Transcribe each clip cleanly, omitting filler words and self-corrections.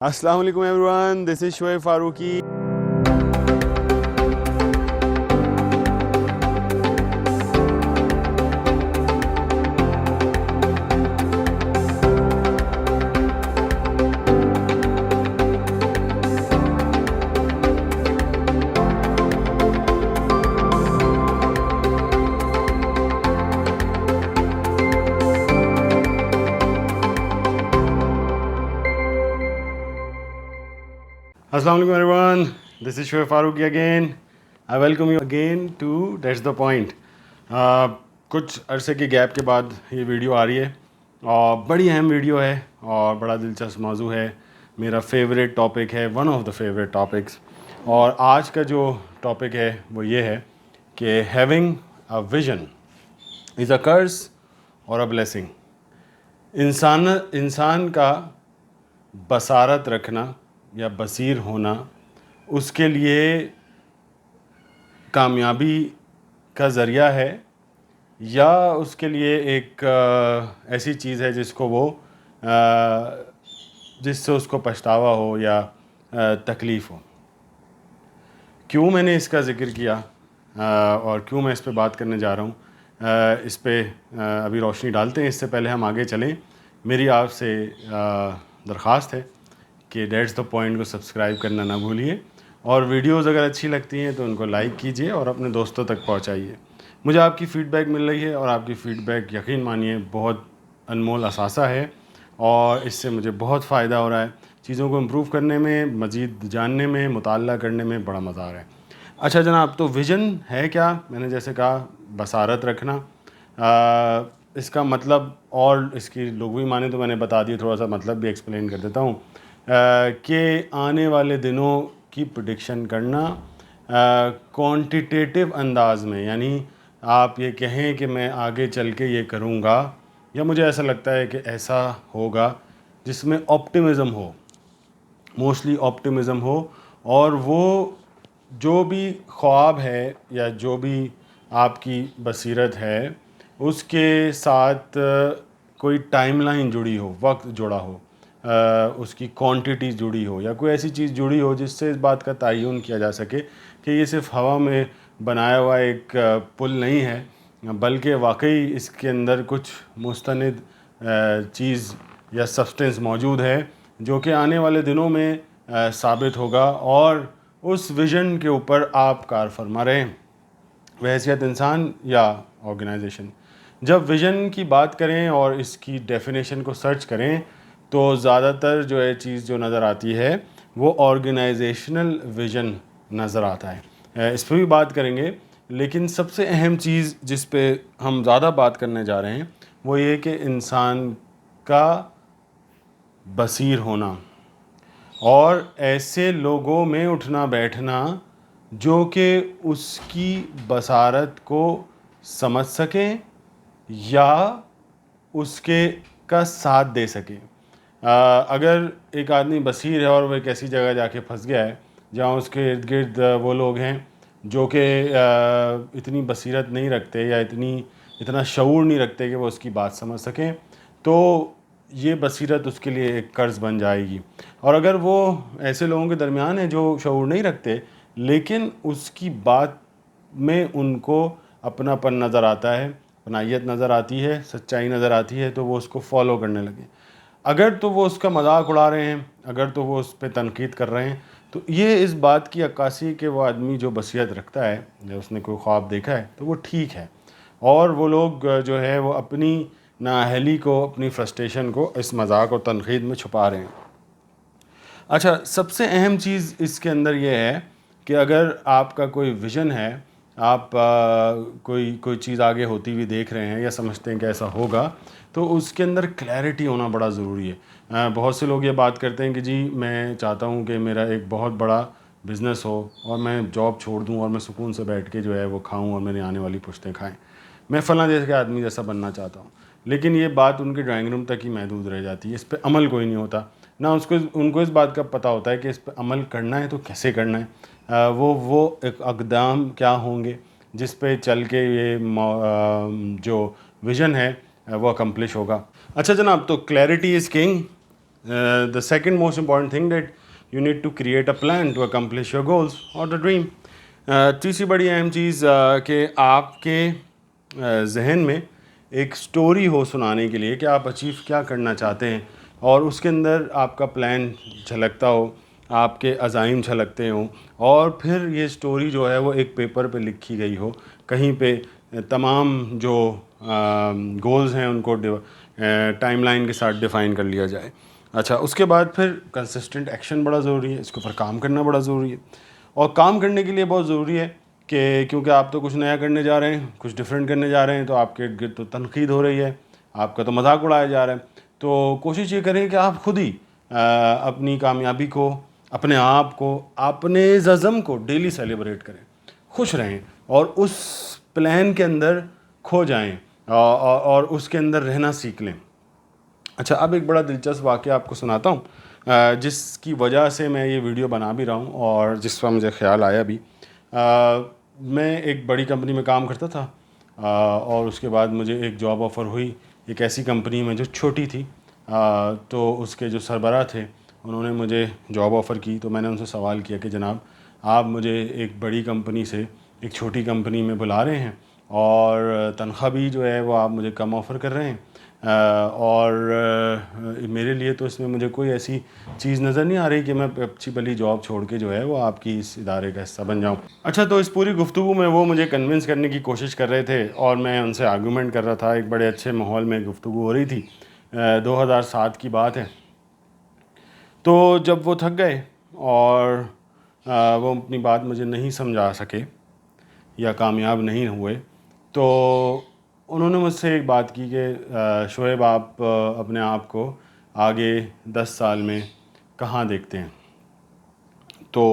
السلام علیکم everyone, this is Shoaib Farooqui. السلام علیکم everyone, this is Shoaib Farooqui again. I welcome you again to that's the point. کچھ عرصے کے گیپ کے بعد یہ ویڈیو آ رہی ہے اور بڑی اہم ویڈیو ہے اور بڑا دلچسپ موضوع ہے. میرا فیوریٹ ٹاپک ہے، one of the favourite topics. اور آج کا جو ٹاپک ہے وہ یہ ہے کہ ہیونگ اے ویژن از اے کرس اور اے بلیسنگ. انسان کا بصارت رکھنا یا بصیر ہونا اس کے لیے کامیابی کا ذریعہ ہے یا اس کے لیے ایک ایسی چیز ہے جس سے اس کو پچھتاوا ہو یا تکلیف ہو. کیوں میں نے اس کا ذکر کیا اور کیوں میں اس پہ بات کرنے جا رہا ہوں، اس پہ ابھی روشنی ڈالتے ہیں. اس سے پہلے ہم آگے چلیں، میری آپ سے درخواست ہے کہ دیٹس دا پوائنٹ کو سبسکرائب کرنا نہ بھولیے، اور ویڈیوز اگر اچھی لگتی ہیں تو ان کو لائک کیجیے اور اپنے دوستوں تک پہنچائیے. مجھے آپ کی فیڈ بیک مل رہی ہے اور آپ کی فیڈ بیک یقین مانیے بہت انمول اثاثہ ہے، اور اس سے مجھے بہت فائدہ ہو رہا ہے. چیزوں کو امپروو کرنے میں، مزید جاننے میں، مطالعہ کرنے میں بڑا مزہ آ رہا ہے. اچھا جناب، تو ویژن ہے کیا؟ میں نے جیسے کہا، بصارت رکھنا. اس کا مطلب اور اس کی لغوی معنی تو میں نے بتا دی، تھوڑا سا مطلب بھی ایکسپلین کر دیتا ہوں. کہ آنے والے دنوں کی پریڈکشن کرنا کوانٹیٹیو انداز میں، یعنی آپ یہ کہیں کہ میں آگے چل کے یہ کروں گا یا مجھے ایسا لگتا ہے کہ ایسا ہوگا، جس میں آپٹیمزم ہو، موسٹلی آپٹیمزم ہو. اور وہ جو بھی خواب ہے یا جو بھی آپ کی بصیرت ہے اس کے ساتھ کوئی ٹائم لائن جڑی ہو، وقت جڑا ہو، اس کی کوانٹٹی جڑی ہو، یا کوئی ایسی چیز جڑی ہو جس سے اس بات کا تعین کیا جا سکے کہ یہ صرف ہوا میں بنایا ہوا ایک پل نہیں ہے، بلکہ واقعی اس کے اندر کچھ مستند چیز یا سبسٹنس موجود ہے جو کہ آنے والے دنوں میں ثابت ہوگا، اور اس ویژن کے اوپر آپ کار فرما رہے ہیں، بحیثیت انسان یا آرگنائزیشن. جب ویژن کی بات کریں اور اس کی ڈیفینیشن کو سرچ کریں تو زیادہ تر جو ہے چیز جو نظر آتی ہے وہ آرگنائزیشنل ویژن نظر آتا ہے. اس پہ بھی بات کریں گے، لیکن سب سے اہم چیز جس پہ ہم زیادہ بات کرنے جا رہے ہیں وہ یہ کہ انسان کا بصیر ہونا اور ایسے لوگوں میں اٹھنا بیٹھنا جو کہ اس کی بصارت کو سمجھ سکیں یا اس کا ساتھ دے سکیں. اگر ایک آدمی بصیر ہے اور وہ ایک ایسی جگہ جا کے پھنس گیا ہے جہاں اس کے ارد گرد وہ لوگ ہیں جو کہ اتنی بصیرت نہیں رکھتے یا اتنا شعور نہیں رکھتے کہ وہ اس کی بات سمجھ سکیں، تو یہ بصیرت اس کے لیے ایک قرض بن جائے گی. اور اگر وہ ایسے لوگوں کے درمیان ہیں جو شعور نہیں رکھتے لیکن اس کی بات میں ان کو اپنا پن نظر آتا ہے، اپنائیت نظر آتی ہے، سچائی نظر آتی ہے، تو وہ اس کو فالو کرنے لگے. اگر تو وہ اس کا مذاق اڑا رہے ہیں، اگر تو وہ اس پہ تنقید کر رہے ہیں، تو یہ اس بات کی عکاسی کہ وہ آدمی جو بصیرت رکھتا ہے یا اس نے کوئی خواب دیکھا ہے تو وہ ٹھیک ہے، اور وہ لوگ جو ہے وہ اپنی نااہلی کو، اپنی فرسٹریشن کو اس مذاق اور تنقید میں چھپا رہے ہیں. اچھا، سب سے اہم چیز اس کے اندر یہ ہے کہ اگر آپ کا کوئی ویژن ہے، آپ کوئی چیز آگے ہوتی ہوئی دیکھ رہے ہیں یا سمجھتے ہیں کہ ایسا ہوگا، تو اس کے اندر کلیئرٹی ہونا بڑا ضروری ہے. بہت سے لوگ یہ بات کرتے ہیں کہ جی میں چاہتا ہوں کہ میرا ایک بہت بڑا بزنس ہو اور میں جاب چھوڑ دوں اور میں سکون سے بیٹھ کے جو ہے وہ کھاؤں اور میری آنے والی پشتیں کھائیں، میں فلاں جیسے آدمی جیسا بننا چاہتا ہوں. لیکن یہ بات ان کے ڈرائنگ روم تک ہی محدود رہ جاتی ہے، اس پہ عمل کوئی نہیں ہوتا. نہ ان کو اس بات کا پتہ ہوتا ہے کہ اس پہ عمل کرنا ہے تو کیسے کرنا ہے، وہ ایک اقدام کیا ہوں گے جس پہ چل کے یہ جو ویژن ہے وہ اکمپلش ہوگا. اچھا جناب، تو clarity is king. the second most important thing that you need to create a plan to accomplish your goals or the dream. تیسری بڑی اہم چیز کہ آپ کے ذہن میں ایک سٹوری ہو سنانے کے لیے کہ آپ اچیو کیا کرنا چاہتے ہیں، اور اس کے اندر آپ کا پلان جھلکتا ہو، آپ کے عزائم جھلکتے ہوں، اور پھر یہ سٹوری جو ہے وہ ایک پیپر پہ لکھی گئی ہو، کہیں پہ تمام جو گولز ہیں ان کو ٹائم لائن کے ساتھ ڈیفائن کر لیا جائے. اچھا، اس کے بعد پھر کنسسٹنٹ ایکشن بڑا ضروری ہے، اس کے اوپر کام کرنا بڑا ضروری ہے. اور کام کرنے کے لیے بہت ضروری ہے کہ کیونکہ آپ تو کچھ نیا کرنے جا رہے ہیں، کچھ ڈفرینٹ کرنے جا رہے ہیں، تو آپ کے ارد گرد تو تنقید ہو رہی ہے، آپ کا تو مذاق اڑایا جا رہا ہے. تو کوشش یہ کریں کہ آپ خود ہی اپنی کامیابی کو، اپنے آپ کو، اپنے عزم کو ڈیلی سیلیبریٹ کریں، خوش رہیں اور اس پلان کے اندر کھو جائیں اور اس کے اندر رہنا سیکھ لیں. اچھا، اب ایک بڑا دلچسپ واقعہ آپ کو سناتا ہوں جس کی وجہ سے میں یہ ویڈیو بنا بھی رہا ہوں اور جس پر مجھے خیال آیا بھی. میں ایک بڑی کمپنی میں کام کرتا تھا اور اس کے بعد مجھے ایک جاب آفر ہوئی ایک ایسی کمپنی میں جو چھوٹی تھی. تو اس کے جو سربراہ تھے انہوں نے مجھے جاب آفر کی. تو میں نے ان سے سوال کیا کہ جناب، آپ مجھے ایک بڑی کمپنی سے ایک چھوٹی کمپنی میں بلا رہے ہیں اور تنخواہ بھی جو ہے وہ آپ مجھے کم آفر کر رہے ہیں، اور میرے لیے تو اس میں مجھے کوئی ایسی چیز نظر نہیں آ رہی کہ میں اچھی بلی جاب چھوڑ کے جو ہے وہ آپ کی اس ادارے کا حصہ بن جاؤں. اچھا، تو اس پوری گفتگو میں وہ مجھے کنونس کرنے کی کوشش کر رہے تھے اور میں ان سے آرگومنٹ کر رہا تھا. ایک بڑے اچھے ماحول میں گفتگو ہو رہی تھی. 2007 کی بات ہے. تو جب وہ تھک گئے اور وہ اپنی بات مجھے نہیں سمجھا سکے یا کامیاب نہیں ہوئے، تو انہوں نے مجھ سے ایک بات کی کہ شعیب، آپ اپنے آپ کو آگے 10 سال میں کہاں دیکھتے ہیں؟ تو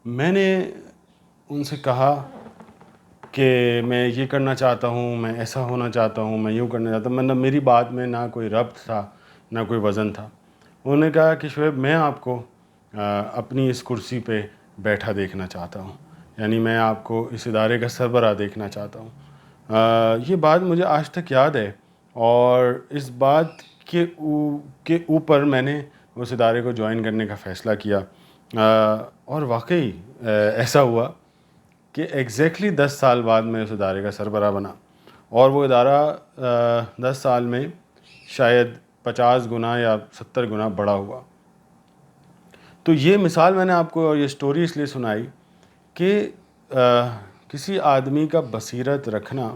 میں نے ان سے کہا کہ میں یہ کرنا چاہتا ہوں، میں ایسا ہونا چاہتا ہوں، میں یوں کرنا چاہتا ہوں. مطلب میری بات میں نہ کوئی ربط تھا نہ کوئی وزن تھا. انہوں نے کہا کہ شعیب، میں آپ کو اپنی اس کرسی پہ بیٹھا دیکھنا چاہتا ہوں، یعنی میں آپ کو اس ادارے کا سربراہ دیکھنا چاہتا ہوں. یہ بات مجھے آج تک یاد ہے، اور اس بات کے اوپر میں نے اس ادارے کو جوائن کرنے کا فیصلہ کیا. اور واقعی ایسا ہوا کہ ایگزیکٹلی 10 سال بعد میں اس ادارے کا سربراہ بنا، اور وہ ادارہ 10 سال میں شاید 50 گنا یا 70 گنا بڑا ہوا. تو یہ مثال میں نے آپ کو اور یہ سٹوری اس لیے سنائی کہ کسی آدمی کا بصیرت رکھنا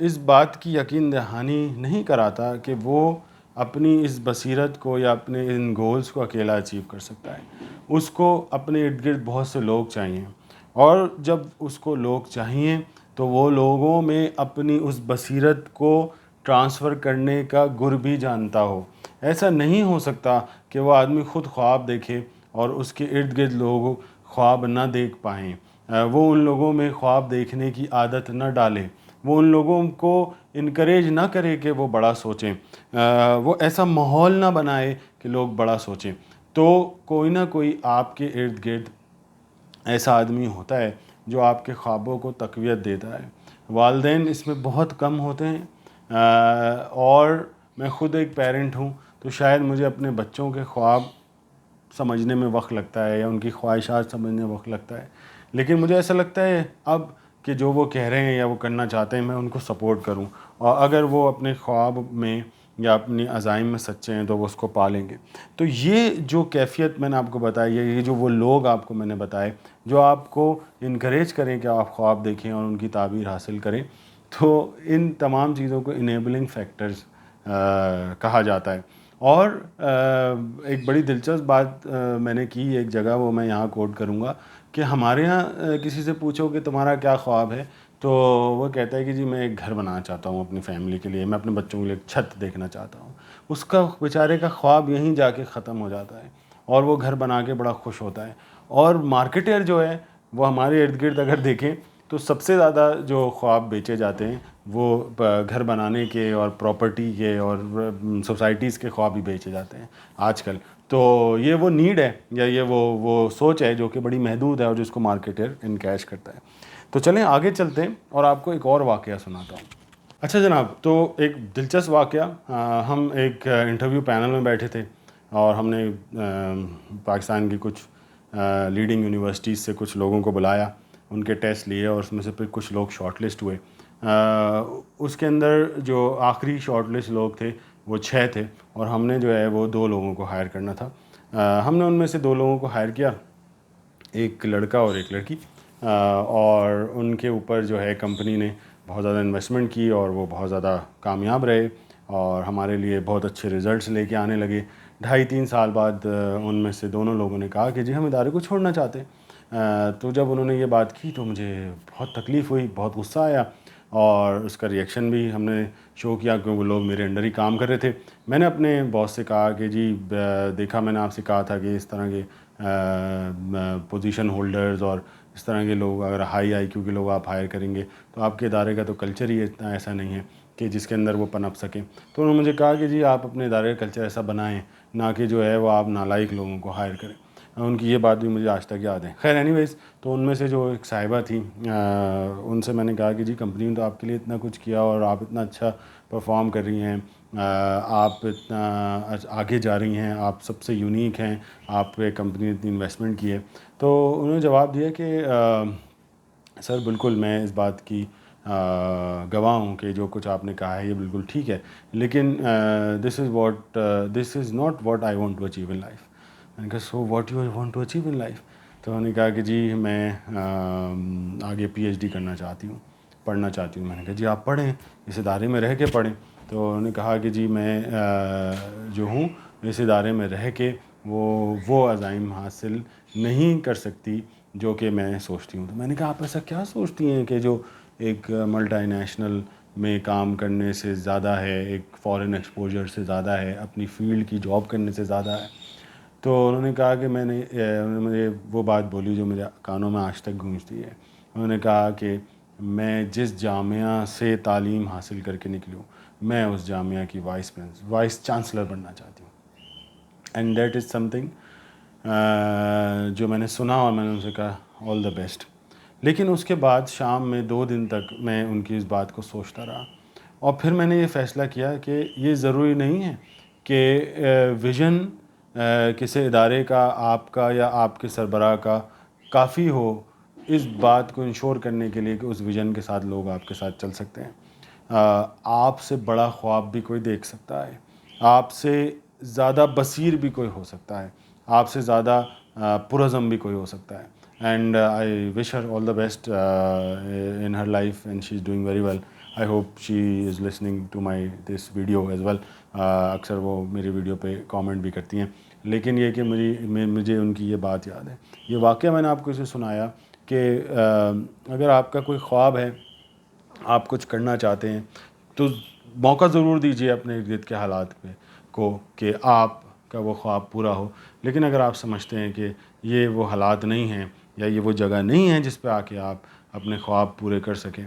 اس بات کی یقین دہانی نہیں کراتا کہ وہ اپنی اس بصیرت کو یا اپنے ان گولز کو اکیلا اچیو کر سکتا ہے. اس کو اپنے ارد گرد بہت سے لوگ چاہیے، اور جب اس کو لوگ چاہیے تو وہ لوگوں میں اپنی اس بصیرت کو ٹرانسفر کرنے کا گر بھی جانتا ہو. ایسا نہیں ہو سکتا کہ وہ آدمی خود خواب دیکھے اور اس کے ارد گرد لوگ خواب نہ دیکھ پائیں، وہ ان لوگوں میں خواب دیکھنے کی عادت نہ ڈالے، وہ ان لوگوں کو انکریج نہ کرے کہ وہ بڑا سوچیں، وہ ایسا ماحول نہ بنائے کہ لوگ بڑا سوچیں. تو کوئی نہ کوئی آپ کے ارد گرد ایسا آدمی ہوتا ہے جو آپ کے خوابوں کو تقویت دیتا ہے. والدین اس میں بہت کم ہوتے ہیں، اور میں خود ایک پیرنٹ ہوں، تو شاید مجھے اپنے بچوں کے خواب سمجھنے میں وقت لگتا ہے یا ان کی خواہشات سمجھنے میں وقت لگتا ہے. لیکن مجھے ایسا لگتا ہے اب کہ جو وہ کہہ رہے ہیں یا وہ کرنا چاہتے ہیں، میں ان کو سپورٹ کروں، اور اگر وہ اپنے خواب میں یا اپنی عزائم میں سچے ہیں تو وہ اس کو پالیں گے. تو یہ جو کیفیت میں نے آپ کو بتائی ہے، یہ جو وہ لوگ آپ کو میں نے بتائے جو آپ کو انکریج کریں کہ آپ خواب دیکھیں اور ان کی تعبیر حاصل کریں، تو ان تمام چیزوں کو انیبلنگ فیکٹرز کہا جاتا ہے. اور ایک بڑی دلچسپ بات میں نے کی ایک جگہ، وہ میں یہاں کوٹ کروں گا کہ ہمارے ہاں کسی سے پوچھو کہ تمہارا کیا خواب ہے، تو وہ کہتا ہے کہ جی میں ایک گھر بنانا چاہتا ہوں اپنی فیملی کے لیے، میں اپنے بچوں کے لیے ایک چھت دیکھنا چاہتا ہوں. اس کا بیچارے کا خواب یہیں جا کے ختم ہو جاتا ہے، اور وہ گھر بنا کے بڑا خوش ہوتا ہے. اور مارکیٹر جو ہے وہ ہمارے ارد گرد اگر دیکھیں تو سب سے زیادہ جو خواب بیچے جاتے ہیں وہ گھر بنانے کے اور پراپرٹی کے اور سوسائٹیز کے خواب بھی بیچے جاتے ہیں آج کل. تو یہ وہ نیڈ ہے یا یہ وہ سوچ ہے جو کہ بڑی محدود ہے اور جس کو مارکیٹر انکیش کرتا ہے. تو چلیں آگے چلتے ہیں اور آپ کو ایک اور واقعہ سناتا ہوں. اچھا جناب، تو ایک دلچسپ واقعہ، ہم ایک انٹرویو پینل میں بیٹھے تھے اور ہم نے پاکستان کی کچھ لیڈنگ یونیورسٹیز سے کچھ لوگوں کو بلایا، ان کے ٹیسٹ لیے اور اس میں سے پھر کچھ لوگ شارٹ لسٹ ہوئے. اس کے اندر جو آخری شارٹ لسٹ لوگ تھے وہ 6 تھے اور ہم نے جو ہے وہ 2 لوگوں کو ہائر کرنا تھا. ہم نے ان میں سے 2 لوگوں کو ہائر کیا، ایک لڑکا اور ایک لڑکی، اور ان کے اوپر جو ہے کمپنی نے بہت زیادہ انویسٹمنٹ کی اور وہ بہت زیادہ کامیاب رہے اور ہمارے لیے بہت اچھے رزلٹس لے کے آنے لگے. 2.5-3 سال بعد ان میں سے دونوں لوگوں نے کہا کہ جی ہم ادارے کو چھوڑنا چاہتے ہیں. تو جب انہوں نے یہ بات کی تو مجھے بہت تکلیف ہوئی، بہت غصہ آیا اور اس کا ریئیکشن بھی ہم نے شو کیا کیونکہ وہ لوگ میرے انڈر ہی کام کر رہے تھے. میں نے اپنے باس سے کہا کہ جی دیکھا، میں نے آپ سے کہا تھا کہ اس طرح کے پوزیشن ہولڈرز اور اس طرح کے لوگ، اگر ہائی آئی کیو کے لوگ آپ ہائر کریں گے تو آپ کے ادارے کا تو کلچر ہی اتنا ایسا نہیں ہے کہ جس کے اندر وہ پنپ سکیں. تو انہوں نے مجھے کہا کہ جی آپ اپنے ادارے کا کلچر ایسا بنائیں، نہ کہ جو ہے وہ آپ نالائق لوگوں کو ہائر کریں. ان کی یہ بات بھی مجھے آج تک یاد ہے. خیر اینی ویز، تو ان میں سے جو ایک صاحبہ تھیں، ان سے میں نے کہا کہ جی کمپنی نے تو آپ کے لیے اتنا کچھ کیا اور آپ اتنا اچھا پرفارم کر رہی ہیں، آپ اتنا آگے جا رہی ہیں، آپ سب سے یونیک ہیں، آپ پہ کمپنی نے اتنی انویسٹمنٹ کی ہے. تو انہوں نے جواب دیا کہ سر بالکل میں اس بات کی گواہ ہوں کہ جو کچھ آپ نے کہا ہے یہ بالکل ٹھیک ہے، لیکن this is not what I want to achieve in life. میں نے کہا so what you want to achieve in life? تو انہوں نے کہا کہ جی میں آگے پی ایچ ڈی کرنا چاہتی ہوں، پڑھنا چاہتی ہوں. میں نے کہا جی آپ پڑھیں، اس ادارے میں رہ کے پڑھیں. تو انہوں نے کہا کہ جی میں جو ہوں اس ادارے میں رہ کے وہ عزائم حاصل نہیں کر سکتی جو کہ میں سوچتی ہوں. تو میں نے کہا آپ ایسا کیا سوچتی ہیں کہ جو ایک ملٹی نیشنل میں کام کرنے سے زیادہ ہے، ایک فارن ایکسپوجر سے زیادہ ہے، اپنی فیلڈ کی جاب کرنے سے زیادہ ہے؟ تو انہوں نے کہا کہ انہوں نے مجھے وہ بات بولی جو میرے کانوں میں آج تک گونجتی ہے. انہوں نے کہا کہ میں جس جامعہ سے تعلیم حاصل کر کے نکلی ہوں، میں اس جامعہ کی وائس چانسلر بننا چاہتی ہوں. And that is some thing جو میں نے سنا اور میں نے ان سے کہا آل دا بیسٹ. لیکن اس کے بعد شام میں 2 دن تک میں ان کی اس بات کو سوچتا رہا اور پھر میں نے یہ فیصلہ کیا کہ یہ ضروری نہیں ہے کہ ویژن کسی ادارے کا، آپ کا یا آپ کے سربراہ کا کافی ہو اس بات کو انشور کرنے کے لیے کہ اس ویژن کے ساتھ لوگ آپ کے ساتھ چل سکتے ہیں. آپ سے بڑا خواب بھی کوئی دیکھ سکتا ہے، آپ سے زیادہ بصیر بھی کوئی ہو سکتا ہے، آپ سے زیادہ پرعزم بھی کوئی ہو سکتا ہے. And I wish her all the best in her life and she is doing very well. I hope she is listening to my this video as well. اکثر وہ میری ویڈیو پہ کامنٹ بھی کرتی ہیں، لیکن یہ کہ مجھے ان کی یہ بات یاد ہے. یہ واقعہ میں نے آپ کو اسے سنایا کہ اگر آپ کا کوئی خواب ہے، آپ کچھ کرنا چاہتے ہیں تو موقع ضرور دیجیے اپنے ارد گرد کے حالات کو کہ آپ کا وہ خواب پورا ہو. لیکن اگر آپ سمجھتے ہیں کہ یہ وہ حالات نہیں ہیں یا یہ وہ جگہ نہیں ہے جس پہ آ کے آپ اپنے خواب پورے کر سکیں،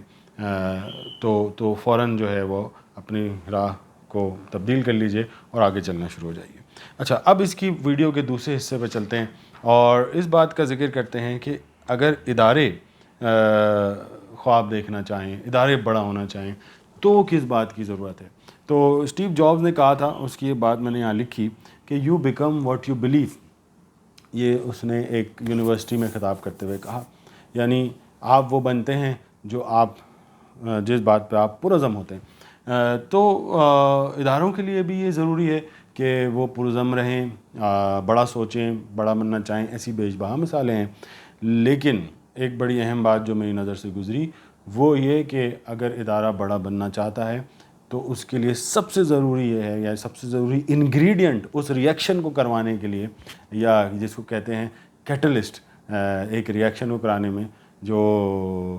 تو فوراً جو ہے وہ اپنی راہ کو تبدیل کر لیجئے اور آگے چلنا شروع ہو جائیے. اچھا، اب اس کی ویڈیو کے دوسرے حصے پہ چلتے ہیں اور اس بات کا ذکر کرتے ہیں کہ اگر ادارے خواب دیکھنا چاہیں، ادارے بڑا ہونا چاہیں تو کس بات کی ضرورت ہے. تو اسٹیو جابز نے کہا تھا، اس کی یہ بات میں نے یہاں لکھی کہ you become what you believe. یہ اس نے ایک یونیورسٹی میں خطاب کرتے ہوئے کہا، یعنی آپ وہ بنتے ہیں جو آپ جس بات پہ آپ پرعزم ہوتے ہیں. تو اداروں کے لیے بھی یہ ضروری ہے کہ وہ پرعزم رہیں، بڑا سوچیں، بڑا بننا چاہیں. ایسی بیش بہا مثالیں ہیں، لیکن ایک بڑی اہم بات جو میری نظر سے گزری وہ یہ کہ اگر ادارہ بڑا بننا چاہتا ہے تو اس کے لیے سب سے ضروری یہ ہے، یا سب سے ضروری انگریڈینٹ اس ریئیکشن کو کروانے کے لیے، یا جس کو کہتے ہیں کیٹلسٹ، ایک ریئیکشن کو کرانے میں جو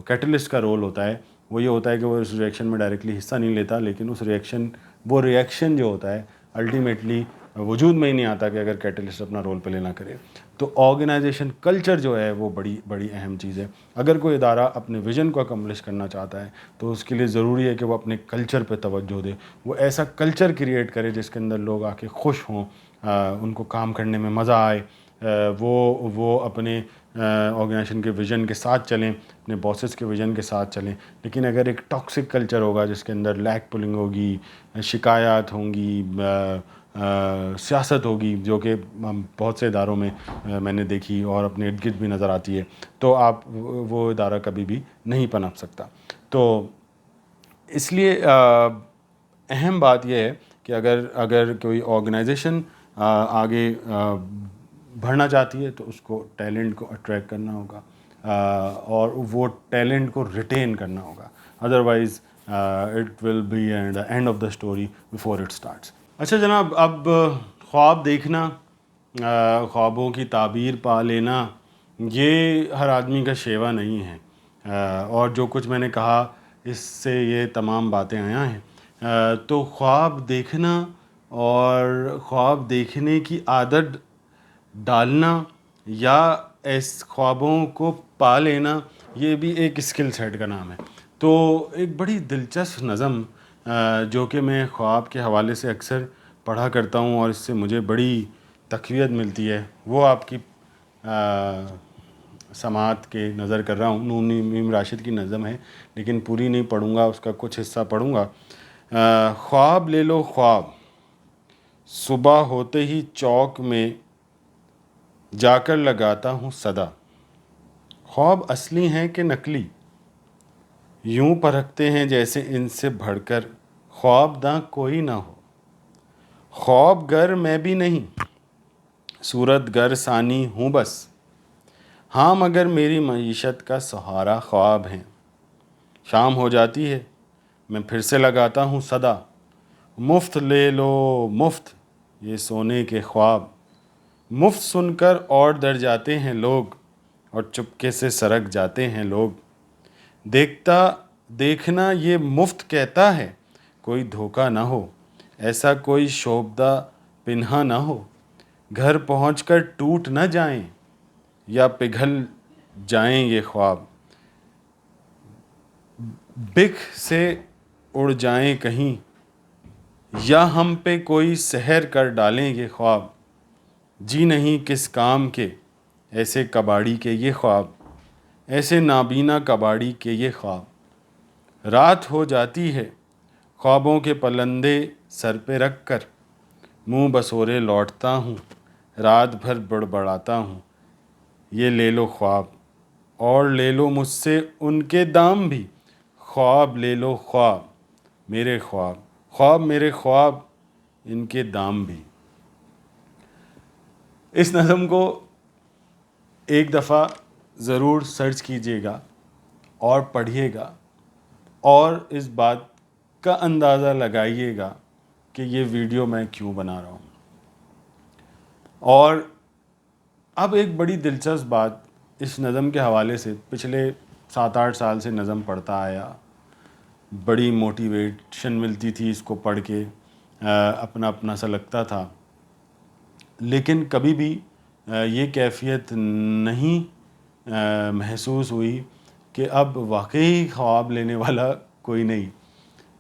کیٹلسٹ کا رول ہوتا ہے وہ یہ ہوتا ہے کہ وہ اس ریئیکشن میں ڈائریکٹلی حصہ نہیں لیتا، لیکن وہ ریئیکشن جو ہوتا ہے الٹیمیٹلی وجود میں ہی نہیں آتا کہ اگر کیٹلسٹ اپنا رول پلے نہ کرے. تو آرگنائزیشن کلچر جو ہے وہ بڑی بڑی اہم چیز ہے. اگر کوئی ادارہ اپنے ویژن کو اکمپلش کرنا چاہتا ہے تو اس کے لیے ضروری ہے کہ وہ اپنے کلچر پہ توجہ دے، وہ ایسا کلچر کریٹ کرے جس کے اندر لوگ آ کے خوش ہوں، ان کو کام کرنے میں مزہ آئے، وہ اپنے آرگنائزیشن کے ویژن کے ساتھ چلیں، اپنے باسز کے ویژن کے ساتھ چلیں. لیکن اگر ایک ٹاکسک کلچر ہوگا جس کے اندر لیگ پولنگ ہوگی، شکایات ہوں گی، سیاست ہوگی، جو کہ بہت سے اداروں میں میں نے دیکھی اور اپنے ارد گرد بھی نظر آتی ہے، تو آپ وہ ادارہ کبھی بھی نہیں پنپ سکتا. تو اس لیے اہم بات یہ ہے کہ اگر کوئی آرگنائزیشن آگے بڑھنا چاہتی ہے تو اس کو ٹیلنٹ کو اٹریکٹ کرنا ہوگا اور وہ ٹیلنٹ کو ریٹین کرنا ہوگا. Otherwise it will be the end of the story before it starts. اچھا جناب، اب خواب دیکھنا، خوابوں کی تعبیر پا لینا، یہ ہر آدمی کا شیوا نہیں ہے. اور جو کچھ میں نے کہا اس سے یہ تمام باتیں آیا ہیں. تو خواب دیکھنا اور خواب دیکھنے کی عادت ڈالنا یا خوابوں کو پا لینا، یہ بھی ایک اسکل سیٹ کا نام ہے. تو ایک بڑی دلچسپ نظم جو کہ میں خواب کے حوالے سے اکثر پڑھا کرتا ہوں اور اس سے مجھے بڑی تقویت ملتی ہے، وہ آپ کی سماعت کے نظر کر رہا ہوں. نون میم راشد کی نظم ہے لیکن پوری نہیں پڑھوں گا، اس کا کچھ حصہ پڑھوں گا. خواب لے لو خواب، صبح ہوتے ہی چوک میں جا کر لگاتا ہوں صدا. خواب اصلی ہیں کہ نقلی، یوں پرکھتے ہیں جیسے ان سے بڑھ کر خواب داں کوئی نہ ہو. خواب گر میں بھی نہیں، صورت گر ثانی ہوں بس، ہاں مگر میری معیشت کا سہارا خواب ہیں. شام ہو جاتی ہے میں پھر سے لگاتا ہوں صدا، مفت لے لو مفت یہ سونے کے خواب. مفت سن کر اور ڈر جاتے ہیں لوگ اور چپکے سے سرک جاتے ہیں لوگ. دیکھنا یہ مفت کہتا ہے، کوئی دھوکہ نہ ہو، ایسا کوئی شوبدہ پنہا نہ ہو. گھر پہنچ کر ٹوٹ نہ جائیں یا پگھل جائیں یہ خواب، بکھ سے اڑ جائیں کہیں یا ہم پہ کوئی سحر کر ڈالیں یہ خواب. جی نہیں کس کام کے ایسے کباڑی کے یہ خواب، ایسے نابینا کباڑی کے یہ خواب. رات ہو جاتی ہے خوابوں کے پلندے سر پہ رکھ کر، منہ بسورے لوٹتا ہوں رات بھر بڑبڑاتا ہوں. یہ لے لو خواب اور لے لو مجھ سے ان کے دام بھی. خواب لے لو خواب میرے خواب، خواب میرے خواب ان کے دام بھی. اس نظم کو ایک دفعہ ضرور سرچ کیجیے گا اور پڑھیے گا اور اس بات کا اندازہ لگائیے گا کہ یہ ویڈیو میں کیوں بنا رہا ہوں. اور اب ایک بڑی دلچسپ بات اس نظم کے حوالے سے، پچھلے 7-8 سال سے نظم پڑھتا آیا، بڑی موٹیویشن ملتی تھی اس کو پڑھ کے، اپنا اپنا سا لگتا تھا، لیکن کبھی بھی یہ کیفیت نہیں محسوس ہوئی کہ اب واقعی خواب لینے والا کوئی نہیں.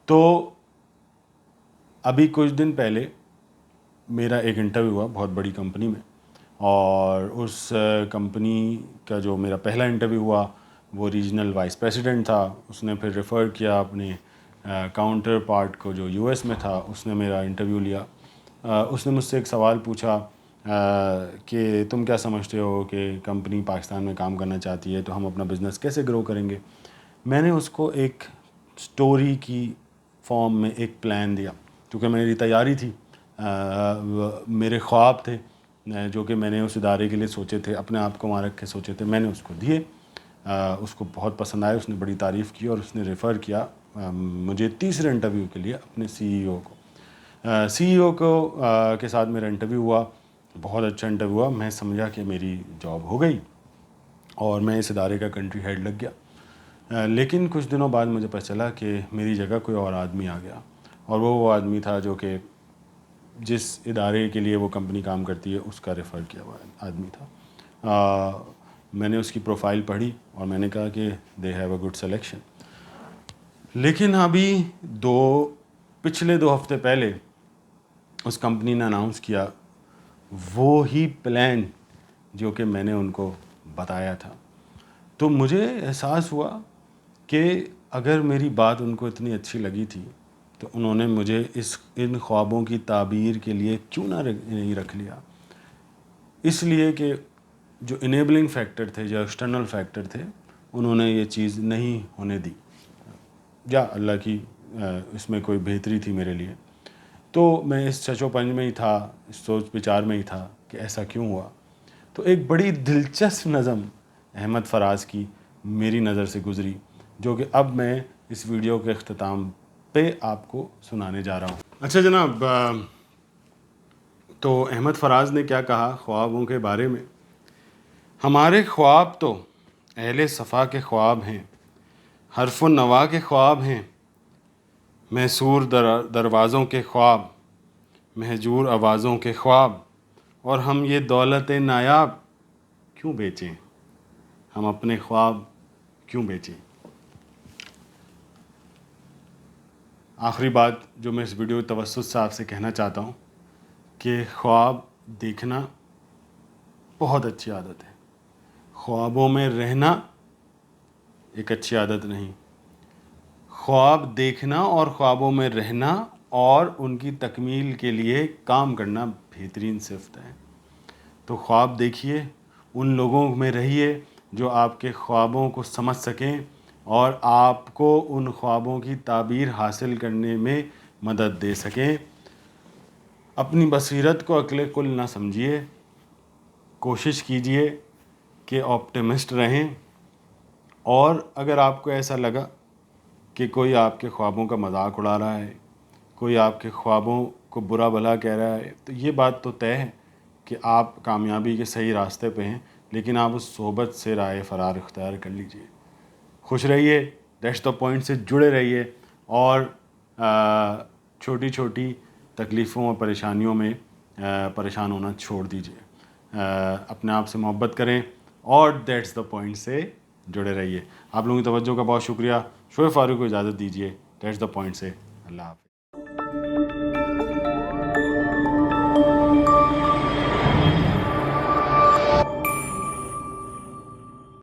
تو ابھی کچھ دن پہلے میرا ایک انٹرویو ہوا بہت بڑی کمپنی میں، اور اس کمپنی کا جو میرا پہلا انٹرویو ہوا وہ ریجنل وائس پریسیڈنٹ تھا. اس نے پھر ریفر کیا اپنے کاؤنٹر پارٹ کو جو یو ایس میں تھا، اس نے میرا انٹرویو لیا. اس نے مجھ سے ایک سوال پوچھا کہ تم کیا سمجھتے ہو کہ کمپنی پاکستان میں کام کرنا چاہتی ہے تو ہم اپنا بزنس کیسے گرو کریں گے. میں نے اس کو ایک سٹوری کی فارم میں ایک پلان دیا، کیونکہ میری تیاری تھی، میرے خواب تھے جو کہ میں نے اس ادارے کے لیے سوچے تھے، اپنے آپ کو وہاں رکھ کے سوچے تھے. میں نے اس کو دیے، اس کو بہت پسند آئے، اس نے بڑی تعریف کی اور اس نے ریفر کیا مجھے تیسرے انٹرویو کے لیے اپنے سی ای او کو. سی ای او کے ساتھ میرا انٹرویو ہوا، بہت اچھا انٹرویو ہوا. میں سمجھا کہ میری جاب ہو گئی اور میں اس ادارے کا کنٹری ہیڈ لگ گیا. لیکن کچھ دنوں بعد مجھے پتہ چلا کہ میری جگہ کوئی اور آدمی آ گیا، اور وہ آدمی تھا جو کہ جس ادارے کے لیے وہ کمپنی کام کرتی ہے اس کا ریفر کیا ہوا آدمی تھا. میں نے اس کی پروفائل پڑھی اور میں نے کہا کہ they have a good selection. لیکن ابھی پچھلے 2 ہفتے پہلے اس کمپنی نے اناؤنس کیا وہی پلان جو کہ میں نے ان کو بتایا تھا. تو مجھے احساس ہوا کہ اگر میری بات ان کو اتنی اچھی لگی تھی تو انہوں نے مجھے ان خوابوں کی تعبیر کے لیے کیوں نہ نہیں رکھ لیا. اس لیے کہ جو انیبلنگ فیکٹر تھے، جو ایکسٹرنل فیکٹر تھے، انہوں نے یہ چیز نہیں ہونے دی، یا اللہ کی اس میں کوئی بہتری تھی میرے لیے. تو میں اس چچو پنج میں ہی تھا، اس سوچ بچار میں ہی تھا کہ ایسا کیوں ہوا. تو ایک بڑی دلچسپ نظم احمد فراز کی میری نظر سے گزری، جو کہ اب میں اس ویڈیو کے اختتام پہ آپ کو سنانے جا رہا ہوں. اچھا جناب، تو احمد فراز نے کیا کہا خوابوں کے بارے میں؟ ہمارے خواب تو اہل صفا کے خواب ہیں، حرف و نوا کے خواب ہیں، محصور دروازوں کے خواب، مہجور آوازوں کے خواب، اور ہم یہ دولت نایاب کیوں بیچیں، ہم اپنے خواب کیوں بیچیں. آخری بات جو میں اس ویڈیو کے توسط سے آپ سے کہنا چاہتا ہوں کہ خواب دیکھنا بہت اچھی عادت ہے. خوابوں میں رہنا ایک اچھی عادت نہیں. خواب دیکھنا اور خوابوں میں رہنا اور ان کی تکمیل کے لیے کام کرنا بہترین صفت ہے. تو خواب دیکھیے، ان لوگوں میں رہیے جو آپ کے خوابوں کو سمجھ سکیں اور آپ کو ان خوابوں کی تعبیر حاصل کرنے میں مدد دے سکیں. اپنی بصیرت کو عقل کل نہ سمجھیے، کوشش کیجئے کہ آپٹیمسٹ رہیں. اور اگر آپ کو ایسا لگا کہ کوئی آپ کے خوابوں کا مذاق اڑا رہا ہے، کوئی آپ کے خوابوں کو برا بھلا کہہ رہا ہے، تو یہ بات تو طے ہے کہ آپ کامیابی کے صحیح راستے پہ ہیں، لیکن آپ اس صحبت سے راہ فرار اختیار کر لیجئے. خوش رہیے، ڈیش دا پوائنٹ سے جڑے رہیے، اور چھوٹی چھوٹی تکلیفوں اور پریشانیوں میں پریشان ہونا چھوڑ دیجئے. اپنے آپ سے محبت کریں اور دیٹس دا پوائنٹ سے جڑے رہیے. آپ لوگوں کی توجہ کا بہت شکریہ. شعیب فاروق کو اجازت دیجیے. دیٹس دا پوائنٹ سے اللہ حافظ.